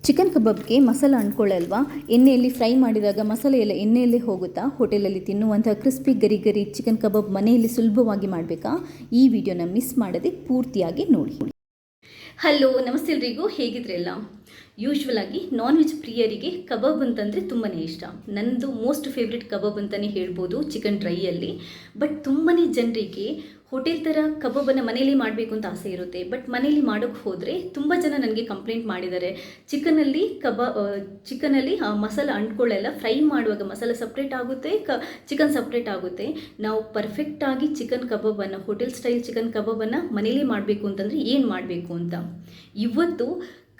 Chicken ಕಬಾಬ್ಗೆ masala ಅಂಟ್ಕೊಳ್ಳಲ್ವಾ? ಎಣ್ಣೆಯಲ್ಲಿ fry ಮಾಡಿದಾಗ ಮಸಾಲೆ ಎಲ್ಲ ಎಣ್ಣೆಯಲ್ಲೇ ಹೋಗುತ್ತಾ? ಹೋಟೆಲಲ್ಲಿ ತಿನ್ನುವಂಥ ಕ್ರಿಸ್ಪಿ ಗರಿ ಗರಿ ಚಿಕನ್ ಕಬಾಬ್ ಮನೆಯಲ್ಲಿ ಸುಲಭವಾಗಿ ಮಾಡಬೇಕಾ? ಈ ವಿಡಿಯೋನ ಮಿಸ್ ಮಾಡದೆ ಪೂರ್ತಿಯಾಗಿ ನೋಡಿ. ಹಲೋ, ನಮಸ್ತೆ ಎಲ್ರಿಗೂ, ಹೇಗಿದ್ರೆಲ್ಲ? ಯೂಶ್ವಲ್ ಆಗಿ ನಾನ್ ವೆಜ್ ಪ್ರಿಯರಿಗೆ ಕಬಾಬ್ ಅಂತಂದರೆ ತುಂಬಾ ಇಷ್ಟ. ನನ್ನದು ಮೋಸ್ಟ್ ಫೇವ್ರೆಟ್ ಕಬಾಬ್ ಅಂತಲೇ ಹೇಳ್ಬೋದು ಚಿಕನ್ ಡ್ರೈಯಲ್ಲಿ. ಬಟ್ ತುಂಬಾ ಜನರಿಗೆ ಹೋಟೆಲ್ ಥರ ಕಬಾಬನ್ನು ಮನೇಲಿ ಮಾಡಬೇಕು ಅಂತ ಆಸೆ ಇರುತ್ತೆ. ಬಟ್ ಮನೇಲಿ ಮಾಡೋಕ್ಕೆ ಹೋದರೆ ತುಂಬ ಜನ ನನಗೆ ಕಂಪ್ಲೇಂಟ್ ಮಾಡಿದ್ದಾರೆ, ಚಿಕನಲ್ಲಿ ಮಸಾಲ ಅಂಟ್ಕೊಳ್ಳೆಲ್ಲ, ಫ್ರೈ ಮಾಡುವಾಗ ಮಸಾಲ ಸಪ್ರೇಟ್ ಆಗುತ್ತೆ, ಚಿಕನ್ ಸಪ್ರೇಟ್ ಆಗುತ್ತೆ. ನಾವು ಪರ್ಫೆಕ್ಟಾಗಿ ಚಿಕನ್ ಕಬಾಬನ್ನು, ಹೋಟೆಲ್ ಸ್ಟೈಲ್ ಚಿಕನ್ ಕಬಾಬನ್ನು ಮನೇಲಿ ಮಾಡಬೇಕು ಅಂತಂದರೆ ಏನು ಮಾಡಬೇಕು ಅಂತ ಇವತ್ತು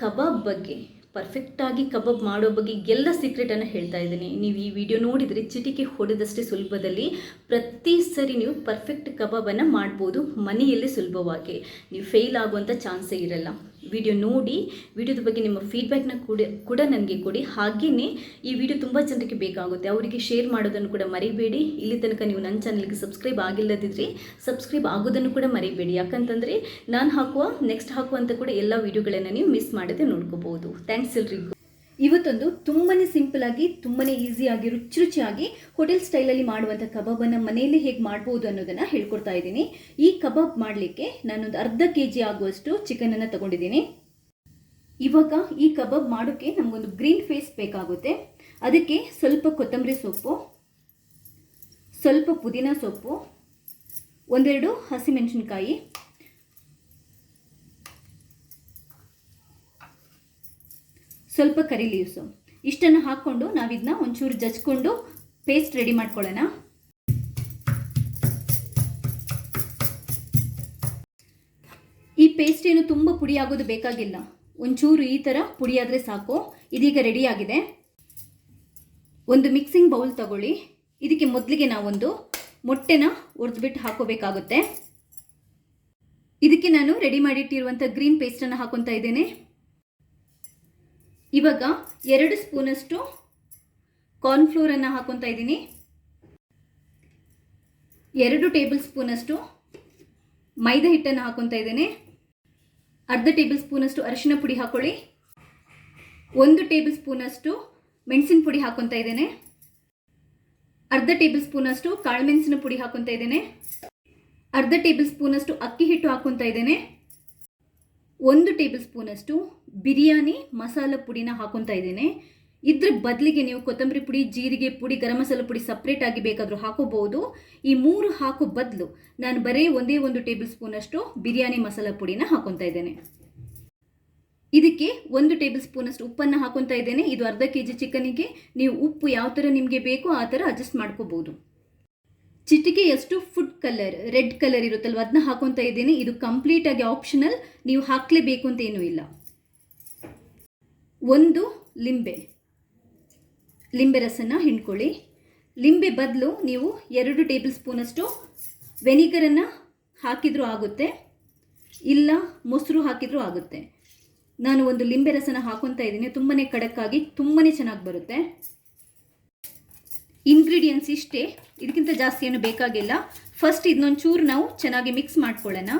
ಕಬಾಬ್ ಬಗ್ಗೆ, ಪರ್ಫೆಕ್ಟಾಗಿ ಕಬಾಬ್ ಮಾಡೋ ಬಗ್ಗೆ ಎಲ್ಲ ಸೀಕ್ರೆಟನ್ನು ಹೇಳ್ತಾ ಇದ್ದೀನಿ. ನೀವು ಈ ವಿಡಿಯೋ ನೋಡಿದರೆ ಚಿಟಿಕೆ ಹೊಡೆದಷ್ಟೇ ಸುಲಭದಲ್ಲಿ ಪ್ರತಿ ಸರಿ ನೀವು ಪರ್ಫೆಕ್ಟ್ ಕಬಾಬನ್ನು ಮಾಡ್ಬೋದು ಮನೆಯಲ್ಲಿ ಸುಲಭವಾಗಿ. ನೀವು ಫೇಲ್ ಆಗುವಂಥ ಚಾನ್ಸೇ ಇರಲ್ಲ. ವಿಡಿಯೋ ನೋಡಿ, ವಿಡಿಯೋದ ಬಗ್ಗೆ ನಿಮ್ಮ ಫೀಡ್ಬ್ಯಾಕ್ನ ಕೂಡ ನನಗೆ ಕೊಡಿ. ಹಾಗೆಯೇ ಈ ವಿಡಿಯೋ ತುಂಬ ಜನರಿಗೆ ಬೇಕಾಗುತ್ತೆ, ಅವರಿಗೆ ಶೇರ್ ಮಾಡೋದನ್ನು ಕೂಡ ಮರಿಬೇಡಿ. ಇಲ್ಲಿ ತನಕ ನೀವು ನನ್ನ ಚಾನಲ್ಗೆ ಸಬ್ಸ್ಕ್ರೈಬ್ ಆಗಿಲ್ಲದಿದ್ದರೆ ಸಬ್ಸ್ಕ್ರೈಬ್ ಆಗೋದನ್ನು ಕೂಡ ಮರಿಬೇಡಿ. ಯಾಕಂತಂದರೆ ನಾನು ನೆಕ್ಸ್ಟ್ ಹಾಕುವಂಥ ಕೂಡ ಎಲ್ಲ ವಿಡಿಯೋಗಳನ್ನು ನೀವು ಮಿಸ್ ಮಾಡದೆ ನೋಡ್ಕೋಬೋದು. ಥ್ಯಾಂಕ್ಸ್ ಎಲ್ರಿಗೂ. ಇವತ್ತೊಂದು ತುಂಬಾ ಸಿಂಪಲ್ ಆಗಿ, ತುಂಬಾ ಈಸಿಯಾಗಿ, ರುಚಿಯಾಗಿ ಹೋಟೆಲ್ ಸ್ಟೈಲಲ್ಲಿ ಮಾಡುವಂಥ ಕಬಾಬನ್ನು ಮನೆಯಲ್ಲಿ ಹೇಗೆ ಮಾಡ್ಬೋದು ಅನ್ನೋದನ್ನು ಹೇಳ್ಕೊಡ್ತಾ ಇದ್ದೀನಿ. ಈ ಕಬಾಬ್ ಮಾಡಲಿಕ್ಕೆ ನಾನೊಂದು ಅರ್ಧ kg ಆಗುವಷ್ಟು ಚಿಕನನ್ನು ತಗೊಂಡಿದ್ದೀನಿ. ಇವಾಗ ಈ ಕಬಾಬ್ ಮಾಡೋಕ್ಕೆ ನಮಗೊಂದು ಗ್ರೀನ್ ಫೇಸ್ ಬೇಕಾಗುತ್ತೆ. ಅದಕ್ಕೆ ಸ್ವಲ್ಪ ಕೊತ್ತಂಬರಿ ಸೊಪ್ಪು, ಸ್ವಲ್ಪ ಪುದೀನ ಸೊಪ್ಪು, ಒಂದೆರಡು ಹಸಿಮೆಣಸಿನಕಾಯಿ, ಸ್ವಲ್ಪ ಕರಿ ಲೀವ್ಸು, ಇಷ್ಟನ್ನು ಹಾಕ್ಕೊಂಡು ನಾವಿದನ್ನ ಒಂಚೂರು ಜಜ್ಕೊಂಡು ಪೇಸ್ಟ್ ರೆಡಿ ಮಾಡ್ಕೊಳ್ಳೋಣ. ಈ ಪೇಸ್ಟ್ ಏನು ತುಂಬ ಪುಡಿ ಆಗೋದು ಬೇಕಾಗಿಲ್ಲ, ಒಂಚೂರು ಈ ಥರ ಪುಡಿ ಆದರೆ ಸಾಕು. ಇದೀಗ ರೆಡಿಯಾಗಿದೆ. ಒಂದು ಮಿಕ್ಸಿಂಗ್ ಬೌಲ್ ತಗೊಳ್ಳಿ. ಇದಕ್ಕೆ ಮೊದಲಿಗೆ ನಾವೊಂದು ಮೊಟ್ಟೆನ ಒಡೆದ್ಬಿಟ್ಟು ಹಾಕೋಬೇಕಾಗುತ್ತೆ. ಇದಕ್ಕೆ ನಾನು ರೆಡಿ ಮಾಡಿಟ್ಟಿರುವಂಥ ಗ್ರೀನ್ ಪೇಸ್ಟನ್ನು ಹಾಕೊತಾ ಇದ್ದೇನೆ. ಇವಾಗ 2 ಸ್ಪೂನಷ್ಟು ಕಾರ್ನ್ಫ್ಲೋರನ್ನು ಹಾಕೊತಾ ಇದ್ದೀನಿ. 2 ಟೇಬಲ್ ಸ್ಪೂನಷ್ಟು ಮೈದಾ ಹಿಟ್ಟನ್ನು ಹಾಕೊತಾ ಇದ್ದೇನೆ. ಅರ್ಧ ಟೇಬಲ್ ಸ್ಪೂನಷ್ಟು ಅರಿಶಿನ ಪುಡಿ ಹಾಕೊಳ್ಳಿ. 1 ಟೇಬಲ್ ಸ್ಪೂನಷ್ಟು ಮೆಣಸಿನ ಪುಡಿ ಹಾಕೊತಾ ಇದ್ದೇನೆ. ಅರ್ಧ ಟೇಬಲ್ ಸ್ಪೂನಷ್ಟು ಕಾಳುಮೆಣಸಿನ ಪುಡಿ ಹಾಕೊತಾ ಇದ್ದೇನೆ. ಅರ್ಧ ಟೇಬಲ್ ಸ್ಪೂನಷ್ಟು ಅಕ್ಕಿ ಹಿಟ್ಟು ಹಾಕೊತಾ ಇದ್ದೇನೆ. 1 ಟೇಬಲ್ ಸ್ಪೂನಷ್ಟು ಬಿರಿಯಾನಿ ಮಸಾಲ ಪುಡಿನ ಹಾಕೊತಾ ಇದ್ದೇನೆ. ಇದ್ರ ಬದಲಿಗೆ ನೀವು ಕೊತ್ತಂಬರಿ ಪುಡಿ, ಜೀರಿಗೆ ಪುಡಿ, ಗರಂ ಮಸಾಲ ಪುಡಿ ಸಪ್ರೇಟ್ ಆಗಿ ಬೇಕಾದರೂ ಹಾಕೋಬಹುದು. ಈ 3 ಹಾಕೋ ಬದಲು ನಾನು ಬರೀ ಒಂದೇ 1 ಟೇಬಲ್ ಸ್ಪೂನಷ್ಟು ಬಿರಿಯಾನಿ ಮಸಾಲ ಪುಡಿನ ಹಾಕೊತಾ ಇದ್ದೇನೆ. ಇದಕ್ಕೆ 1 ಟೇಬಲ್ ಸ್ಪೂನಷ್ಟು ಉಪ್ಪನ್ನು ಹಾಕೊತಾ ಇದ್ದೇನೆ. ಇದು ಅರ್ಧ kg ಚಿಕನಿಗೆ ನೀವು ಉಪ್ಪು ಯಾವ ಥರ ನಿಮಗೆ ಬೇಕೋ ಆ ಥರ ಅಡ್ಜಸ್ಟ್ ಮಾಡ್ಕೋಬಹುದು. ಚಿಟಿಕೆಯಷ್ಟು ಫುಡ್ ಕಲರ್, ರೆಡ್ ಕಲರ್ ಇರುತ್ತಲ್ವ, ಅದನ್ನ ಹಾಕೊತಾ ಇದ್ದೀನಿ. ಇದು ಕಂಪ್ಲೀಟ್ ಆಗಿ ಆಪ್ಷನಲ್, ನೀವು ಹಾಕಲೇಬೇಕು ಅಂತ ಏನೂ ಇಲ್ಲ. 1 ಲಿಂಬೆ ರಸನ ಹಿಂಡ್ಕೊಳ್ಳಿ. ಲಿಂಬೆ ಬದಲು ನೀವು 2 ಟೇಬಲ್ ಸ್ಪೂನಷ್ಟು ವೆನಿಗರನ್ನು ಹಾಕಿದರೂ ಆಗುತ್ತೆ, ಇಲ್ಲ ಮೊಸರು ಹಾಕಿದರೂ ಆಗುತ್ತೆ. ನಾನು ಒಂದು ಲಿಂಬೆ ರಸನ ಹಾಕೊತಾ ಇದ್ದೀನಿ. ತುಂಬಾ ಕಡಕ್ಕಾಗಿ ತುಂಬಾ ಚೆನ್ನಾಗಿ ಬರುತ್ತೆ. ಇಂಗ್ರೀಡಿಯೆಂಟ್ಸ್ ಇಷ್ಟೇ, ಇದಕ್ಕಿಂತ ಜಾಸ್ತಿ ಏನು ಬೇಕಾಗಿಲ್ಲ. ಫಸ್ಟ್ ಇದನ್ನೊಂಚೂರು ನಾವು ಚೆನ್ನಾಗಿ ಮಿಕ್ಸ್ ಮಾಡ್ಕೊಳ್ಳೋಣ.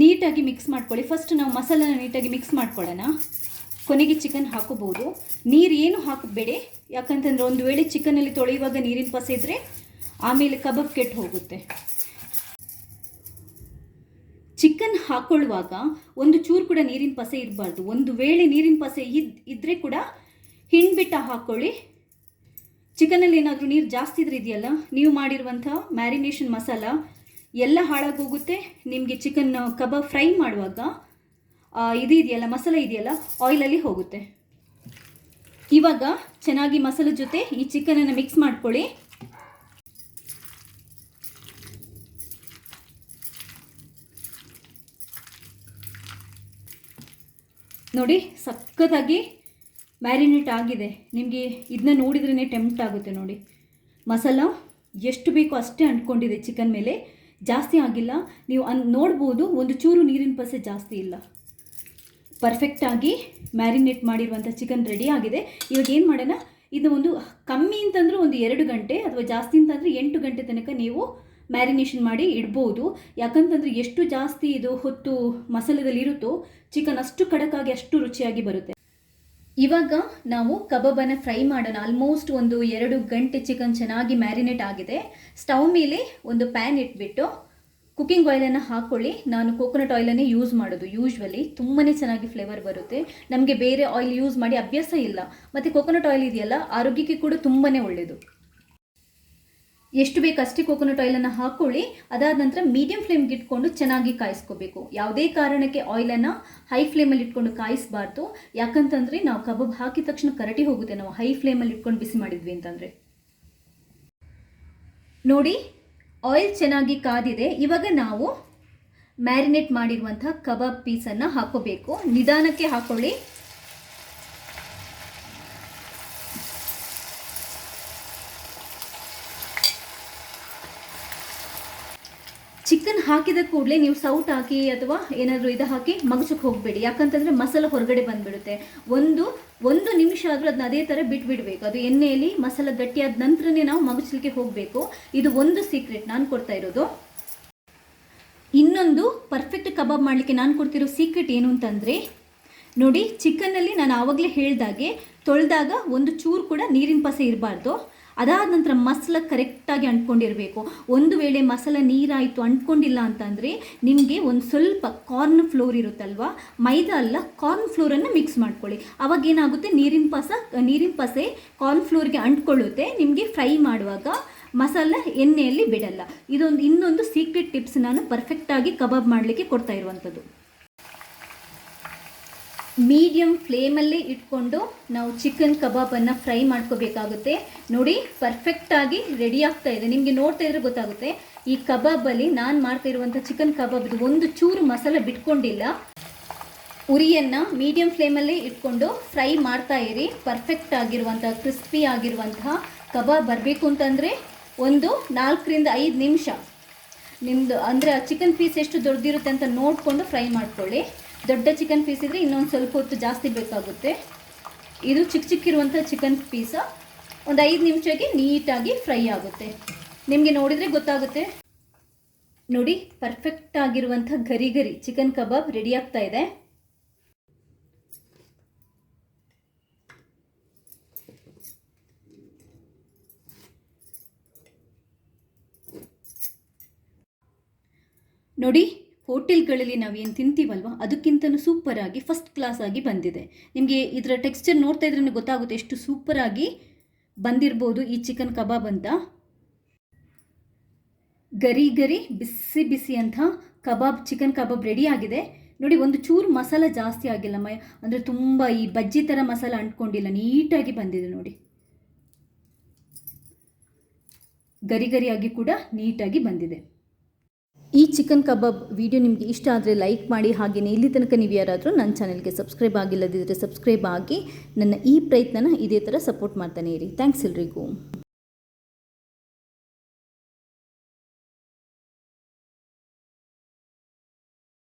ನೀಟಾಗಿ ಮಿಕ್ಸ್ ಮಾಡ್ಕೊಳ್ಳಿ. ಫಸ್ಟ್ ನಾವು ಮಸಾಲಾನ ನೀಟಾಗಿ ಮಿಕ್ಸ್ ಮಾಡ್ಕೊಳ್ಳೋಣ. ಕೊನೆಗೆ ಚಿಕನ್ ಹಾಕೋಬಹುದು. ನೀರು ಏನು ಹಾಕಬೇಡಿ, ಯಾಕಂತಂದರೆ ಒಂದು ವೇಳೆ ಚಿಕನಲ್ಲಿ ತೊಳೆಯುವಾಗ ನೀರಿನ ಪಸೆ ಇದ್ದರೆ ಆಮೇಲೆ ಕಬಾಬ್ ಕೆಟ್ಟು ಹೋಗುತ್ತೆ. ಚಿಕನ್ ಹಾಕೊಳ್ಳುವಾಗ ಒಂದು ಚೂರು ಕೂಡ ನೀರಿನ ಪಸೆ ಇರಬಾರ್ದು. ಒಂದು ವೇಳೆ ನೀರಿನ ಪಸೆ ಇದ್ದರೆ ಕೂಡ ಹಿಂಡ್ಬಿಟ್ಟು ಹಾಕ್ಕೊಳ್ಳಿ. ಚಿಕನಲ್ಲಿ ಏನಾದರೂ ನೀರು ಜಾಸ್ತಿ ಇದ್ರೆ ಇದೆಯಲ್ಲ, ನೀವು ಮಾಡಿರುವಂಥ ಮ್ಯಾರಿನೇಷನ್ ಮಸಾಲ ಎಲ್ಲ ಹಾಳಾಗೋಗುತ್ತೆ. ನಿಮಗೆ ಚಿಕನ್ ಕಬಾಬ್ ಫ್ರೈ ಮಾಡುವಾಗ ಇದೆಯಲ್ಲ, ಮಸಾಲ ಇದೆಯಲ್ಲ, ಆಯಿಲಲ್ಲಿ ಹೋಗುತ್ತೆ. ಇವಾಗ ಚೆನ್ನಾಗಿ ಮಸಾಲೆ ಜೊತೆ ಈ ಚಿಕನನ್ನು ಮಿಕ್ಸ್ ಮಾಡ್ಕೊಳ್ಳಿ. ನೋಡಿ, ಸಖತ್ತಾಗಿ ಮ್ಯಾರಿನೇಟ್ ಆಗಿದೆ. ನಿಮಗೆ ಇದನ್ನ ನೋಡಿದ್ರೇ ಟೆಂಪ್ಟ್ ಆಗುತ್ತೆ. ನೋಡಿ, ಮಸಾಲ ಎಷ್ಟು ಬೇಕೋ ಅಷ್ಟೇ ಅಂಟ್ಕೊಂಡಿದೆ ಚಿಕನ್ ಮೇಲೆ, ಜಾಸ್ತಿ ಆಗಿಲ್ಲ. ನೀವು ನೋಡ್ಬೋದು, ಒಂದು ಚೂರು ನೀರಿನ ಪಸೆ ಜಾಸ್ತಿ ಇಲ್ಲ. ಪರ್ಫೆಕ್ಟಾಗಿ ಮ್ಯಾರಿನೇಟ್ ಮಾಡಿರುವಂಥ ಚಿಕನ್ ರೆಡಿ ಆಗಿದೆ. ಇವಾಗ ಏನು ಮಾಡೋಣ, ಇದು ಒಂದು ಕಮ್ಮಿ ಅಂತಂದರೆ ಒಂದು 2 ಗಂಟೆ ಅಥವಾ ಜಾಸ್ತಿ ಅಂತಂದರೆ 8 ಗಂಟೆ ತನಕ ನೀವು ಮ್ಯಾರಿನೇಷನ್ ಮಾಡಿ ಇಡ್ಬೋದು. ಯಾಕಂತಂದರೆ ಎಷ್ಟು ಜಾಸ್ತಿ ಇದು ಹೊತ್ತು ಮಸಾಲೆದಲ್ಲಿ ಇರುತ್ತೋ ಚಿಕನ್ ಅಷ್ಟು ಖಡಕ್ಕಾಗಿ ಅಷ್ಟು ರುಚಿಯಾಗಿ ಬರುತ್ತೆ. ಇವಾಗ ನಾವು ಕಬಾಬನ್ನು ಫ್ರೈ ಮಾಡೋಣ. ಆಲ್ಮೋಸ್ಟ್ ಒಂದು 2 ಗಂಟೆ ಚಿಕನ್ ಚೆನ್ನಾಗಿ ಮ್ಯಾರಿನೇಟ್ ಆಗಿದೆ. ಸ್ಟವ್ ಮೇಲೆ ಒಂದು ಪ್ಯಾನ್ ಇಟ್ಬಿಟ್ಟು ಕುಕ್ಕಿಂಗ್ ಆಯಿಲನ್ನು ಹಾಕ್ಕೊಳ್ಳಿ. ನಾನು ಕೋಕೋನಟ್ ಆಯಿಲನ್ನೇ ಯೂಸ್ ಮಾಡೋದು ಯೂಶ್ವಲಿ. ತುಂಬಾ ಚೆನ್ನಾಗಿ ಫ್ಲೇವರ್ ಬರುತ್ತೆ. ನಮಗೆ ಬೇರೆ ಆಯಿಲ್ ಯೂಸ್ ಮಾಡಿ ಅಭ್ಯಾಸ ಇಲ್ಲ. ಮತ್ತು ಕೋಕೋನಟ್ ಆಯಿಲ್ ಇದೆಯಲ್ಲ ಆರೋಗ್ಯಕ್ಕೆ ಕೂಡ ತುಂಬಾ ಒಳ್ಳೆಯದು. ಎಷ್ಟು ಬೇಕು ಅಷ್ಟೇ ಕೋಕೋನಟ್ ಆಯಿಲನ್ನು ಹಾಕ್ಕೊಳ್ಳಿ. ಅದಾದ ನಂತರ ಮೀಡಿಯಂ ಫ್ಲೇಮ್ಗೆ ಇಟ್ಕೊಂಡು ಚೆನ್ನಾಗಿ ಕಾಯಿಸ್ಕೋಬೇಕು. ಯಾವುದೇ ಕಾರಣಕ್ಕೆ ಆಯಿಲನ್ನು ಹೈ ಫ್ಲೇಮಲ್ಲಿ ಇಟ್ಕೊಂಡು ಕಾಯಿಸಬಾರ್ದು. ಯಾಕಂತಂದರೆ ನಾವು ಕಬಾಬ್ ಹಾಕಿದ ತಕ್ಷಣ ಕರಟಿ ಹೋಗುತ್ತೆ ನಾವು ಹೈ ಫ್ಲೇಮಲ್ಲಿ ಇಟ್ಕೊಂಡು ಬಿಸಿ ಮಾಡಿದ್ವಿ ಅಂತಂದರೆ. ನೋಡಿ, ಆಯಿಲ್ ಚೆನ್ನಾಗಿ ಕಾದಿದೆ. ಇವಾಗ ನಾವು ಮ್ಯಾರಿನೇಟ್ ಮಾಡಿರುವಂಥ ಕಬಾಬ್ ಪೀಸನ್ನು ಹಾಕೋಬೇಕು. ನಿಧಾನಕ್ಕೆ ಹಾಕ್ಕೊಳ್ಳಿ. ಚಿಕನ್ ಹಾಕಿದ ಕೂಡಲೇ ನೀವು ಸೌಟ್ ಹಾಕಿ ಅಥವಾ ಏನಾದರೂ ಇದು ಹಾಕಿ ಮಗಚಕ್ಕೆ ಹೋಗಬೇಡಿ. ಯಾಕಂತಂದರೆ ಮಸಾಲೆ ಹೊರಗಡೆ ಬಂದುಬಿಡುತ್ತೆ. ಒಂದು ನಿಮಿಷ ಆದರೂ ಅದನ್ನ ಅದೇ ಥರ ಬಿಟ್ಬಿಡಬೇಕು. ಅದು ಎಣ್ಣೆಯಲ್ಲಿ ಮಸಾಲೆ ಗಟ್ಟಿಯಾದ ನಂತರನೇ ನಾವು ಮಗಚಲಿಕ್ಕೆ ಹೋಗಬೇಕು. ಇದು ಒಂದು ಸೀಕ್ರೆಟ್ ನಾನು ಕೊಡ್ತಾ ಇರೋದು. ಇನ್ನೊಂದು ಪರ್ಫೆಕ್ಟ್ ಕಬಾಬ್ ಮಾಡಲಿಕ್ಕೆ ನಾನು ಕೊಡ್ತಿರೋ ಸೀಕ್ರೆಟ್ ಏನು ಅಂತಂದರೆ, ನೋಡಿ, ಚಿಕನ್ನಲ್ಲಿ ನಾನು ಆವಾಗಲೇ ಹೇಳಿದಾಗೆ ತೊಳೆದಾಗ ಒಂದು ಚೂರು ಕೂಡ ನೀರಿನ ಪಸೆ ಇರಬಾರ್ದು. ಅದಾದ ನಂತರ ಮಸಾಲೆ ಕರೆಕ್ಟಾಗಿ ಅಂಟ್ಕೊಂಡಿರಬೇಕು. ಒಂದು ವೇಳೆ ಮಸಾಲೆ ನೀರಾಯಿತು ಅಂಟ್ಕೊಂಡಿಲ್ಲ ಅಂತಂದರೆ ನಿಮಗೆ ಒಂದು ಸ್ವಲ್ಪ ಕಾರ್ನ್ ಫ್ಲೋರ್ ಇರುತ್ತಲ್ವ, ಮೈದಾ ಅಲ್ಲ ಕಾರ್ನ್ ಫ್ಲೋರನ್ನು ಮಿಕ್ಸ್ ಮಾಡ್ಕೊಳ್ಳಿ. ಅವಾಗ ಏನಾಗುತ್ತೆ, ನೀರಿನ ಪಸೆ ಕಾರ್ನ್ ಫ್ಲೋರ್ಗೆ ಅಂಟ್ಕೊಳ್ಳುತ್ತೆ. ನಿಮಗೆ ಫ್ರೈ ಮಾಡುವಾಗ ಮಸಾಲೆ ಎಣ್ಣೆಯಲ್ಲಿ ಬಿಡಲ್ಲ. ಇನ್ನೊಂದು ಸೀಕ್ರೆಟ್ ಟಿಪ್ಸ್ ನಾನು ಪರ್ಫೆಕ್ಟಾಗಿ ಕಬಾಬ್ ಮಾಡಲಿಕ್ಕೆ ಕೊಡ್ತಾ ಇರುವಂಥದ್ದು. ಮೀಡಿಯಮ್ ಫ್ಲೇಮಲ್ಲೇ ಇಟ್ಕೊಂಡು ನಾವು ಚಿಕನ್ ಕಬಾಬನ್ನು ಫ್ರೈ ಮಾಡ್ಕೋಬೇಕಾಗುತ್ತೆ. ನೋಡಿ, ಪರ್ಫೆಕ್ಟಾಗಿ ರೆಡಿ ಆಗ್ತಾ ಇದೆ. ನಿಮಗೆ ನೋಡ್ತಾ ಇದ್ರೆ ಗೊತ್ತಾಗುತ್ತೆ. ಈ ಕಬಾಬಲ್ಲಿ ನಾನು ಮಾಡ್ತಾ ಇರುವಂಥ ಚಿಕನ್ ಕಬಾಬ್ ಇದು ಒಂದು ಚೂರು ಮಸಾಲೆ ಬಿಟ್ಕೊಂಡಿಲ್ಲ. ಉರಿಯನ್ನು ಮೀಡಿಯಮ್ ಫ್ಲೇಮಲ್ಲೇ ಇಟ್ಕೊಂಡು ಫ್ರೈ ಮಾಡ್ತಾ ಇರಿ. ಪರ್ಫೆಕ್ಟ್ ಆಗಿರುವಂಥ ಕ್ರಿಸ್ಪಿ ಆಗಿರುವಂತಹ ಕಬಾಬ್ ಬರಬೇಕು ಅಂತಂದರೆ ಒಂದು 4 ರಿಂದ 5 ನಿಮಿಷ ನಿಮ್ಮದು ಅಂದರೆ ಚಿಕನ್ ಪೀಸ್ ಎಷ್ಟು ದೊಡ್ಡದಿರುತ್ತೆ ಅಂತ ನೋಡಿಕೊಂಡು ಫ್ರೈ ಮಾಡ್ಕೊಳ್ಳಿ. ದೊಡ್ಡ ಚಿಕನ್ ಪೀಸ್ ಇದ್ದರೆ ಇನ್ನೊಂದು ಸ್ವಲ್ಪ ಹೊತ್ತು ಜಾಸ್ತಿ ಬೇಕಾಗುತ್ತೆ. ಇದು ಚಿಕ್ಕಿರುವಂಥ ಚಿಕನ್ ಪೀಸ ಒಂದು 5 ನಿಮಿಷಕ್ಕೆ ನೀಟಾಗಿ ಫ್ರೈ ಆಗುತ್ತೆ. ನಿಮಗೆ ನೋಡಿದರೆ ಗೊತ್ತಾಗುತ್ತೆ. ನೋಡಿ, ಪರ್ಫೆಕ್ಟ್ ಆಗಿರುವಂಥ ಗರಿ ಚಿಕನ್ ಕಬಾಬ್ ರೆಡಿ ಆಗ್ತಾ ಇದೆ. ನೋಡಿ, ಹೋಟೆಲ್ಗಳಲ್ಲಿ ನಾವೇನು ತಿಂತೀವಲ್ವ ಅದಕ್ಕಿಂತಲೂ ಸೂಪರಾಗಿ ಫಸ್ಟ್ ಕ್ಲಾಸ್ ಆಗಿ ಬಂದಿದೆ. ನಿಮಗೆ ಇದರ ಟೆಕ್ಸ್ಚರ್ ನೋಡ್ತಾ ಇದ್ರೇ ಗೊತ್ತಾಗುತ್ತೆ ಎಷ್ಟು ಸೂಪರಾಗಿ ಬಂದಿರ್ಬೋದು ಈ ಚಿಕನ್ ಕಬಾಬ್ ಅಂತ. ಗರಿ ಬಿಸಿ ಅಂತ ಕಬಾಬ್ ಚಿಕನ್ ಕಬಾಬ್ ರೆಡಿ ಆಗಿದೆ. ನೋಡಿ, ಒಂದು ಚೂರು ಮಸಾಲ ಜಾಸ್ತಿ ಆಗಿಲ್ಲ, ಅಂದರೆ ತುಂಬ ಈ ಬಜ್ಜಿ ಥರ ಮಸಾಲ ಅಂಟ್ಕೊಂಡಿಲ್ಲ, ನೀಟಾಗಿ ಬಂದಿದೆ. ನೋಡಿ, ಗರಿಯಾಗಿ ಕೂಡ ನೀಟಾಗಿ ಬಂದಿದೆ. ಈ ಚಿಕನ್ ಕಬಾಬ್ ವಿಡಿಯೋ ನಿಮಗೆ ಇಷ್ಟ ಆದರೆ ಲೈಕ್ ಮಾಡಿ. ಹಾಗೆಯೇ ಇಲ್ಲಿ ತನಕ ನೀವು ಯಾರಾದರೂ ನನ್ನ ಚಾನಲ್ಗೆ ಸಬ್ಸ್ಕ್ರೈಬ್ ಆಗಿಲ್ಲದಿದ್ದರೆ ಸಬ್ಸ್ಕ್ರೈಬ್ ಆಗಿ ನನ್ನ ಈ ಪ್ರಯತ್ನನ ಇದೇ ಥರ ಸಪೋರ್ಟ್ ಮಾಡ್ತಾನೆ ಇರಿ. ಥ್ಯಾಂಕ್ಸ್ ಎಲ್ರಿಗೂ.